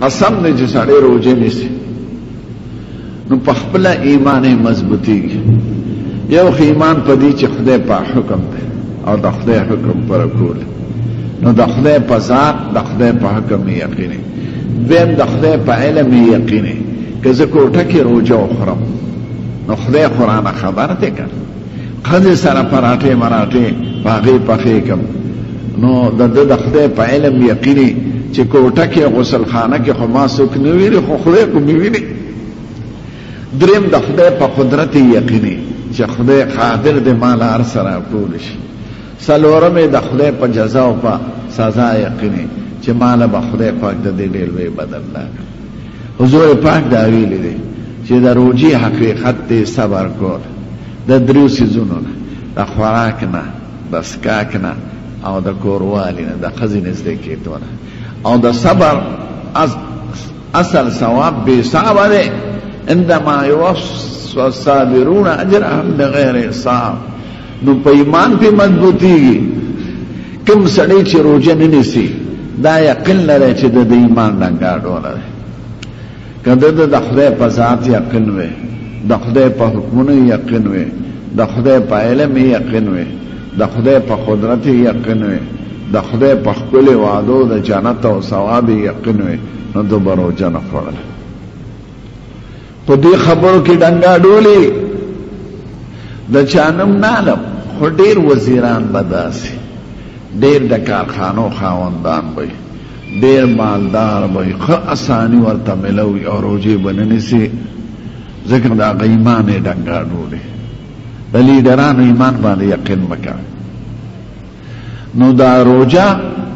قسم دې چې سړی روزه نیسي نو په خپل ایمان مضبوطیږي. یو ایمان پدې چې خدای په حکم دی او د خدای حکم پر کول، نو د خدای په ذات د خدای په حکم یقیني، دویم د خدای په علم یقیني. که زه کوټه کې روزه وخورم نو خدای قرآن خبر دی کنه، خځې سره پراټې مراټې باغې پخې کم نو د خدای په علم یقیني چې کوټه کې غسل خانه کې خو ما څوک نه ویني خو خدای خو مې ویني. دریم د خدای په قدرت یقیني چې خدای قادر دی مال هر سره ټول شي. څلورم د خدای په جزا او په سزا یقیني چې مال به خدای پاک د دې ډېر لوی بدل راکړي. حضور پاک دا ویلي دی چې د روزي حقیقت دی صبر کول د دریو څیزونو نه، د خوراک نه، د څښاک نه او د کوروالي نه، د ښځې نږدې کېدو نه. او د صبر اصل ثواب بے حساب دی، عندما یوفى الصابرون اجرهم بغیر حساب. نو په ایمان پې مضبوطیږي. کوم سړی چې روزه نه نیسي دا یقین لري چې د ایمان ډنګاډوله دی. که د خدای په ذات یقین وي، د خدای په حکمونو یقین وي، د خدای په علم یقین وي، د خدای په قدرت یقین وي، د خدای په خپل وعدو د جنت او ثواب یقین وي، نو د روزه نه خوړله. په دې خبرو کې ډنګاډولې د چا نوم نه علم، خو ډېر وزیران به داسې، ډېر د کارخانو خاوندان به وي، ډېر مالدار به وي، ښه اساني ورته ملوي او روزې به نه نیسي، ځکه د هغه ایمان یې ډنګاډولې. د لیډرانو ایمان باندې یقین مه کوئ. نو دا روزه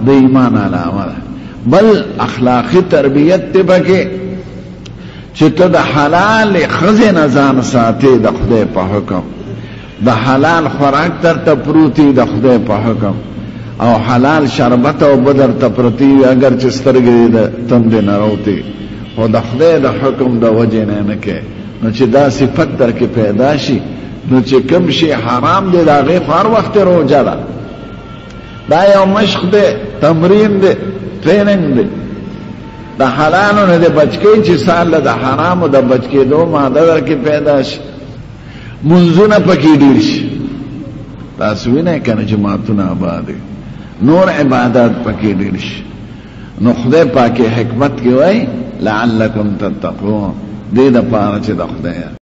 د ایمان علامه ده. بل اخلاقی تربیت دی پکې چې ته د حلال ښځې نه ځان ساتې د خدای په حکم، د حلال خوراک درته پروتي د خدای په حکم، او حلال شربت او بدر ته پرتی اگر چې سترګې د تندې نه راوتي، خو د خدای د حکم د وجې نه کې، نو چې دا صفت در کې پیدا شي نو چې کوم شي حرام دی د هغې خو هر وخت روزه ده. دا یو مشق دی، تمرین دی، ټریننګ دی. د حلالو نه د بچ کئ چې سال د حرامو د بچ کېدو ماده در کې پیدا شي، منځونه پکې ډېر شي. تاسو وینئ که نه جماعتونه آباد وي، نور عبادات پکې ډېر شي. نو خدای پاک حکمت کې وایي لعلکم تتقون، دې دپاره چې د خدای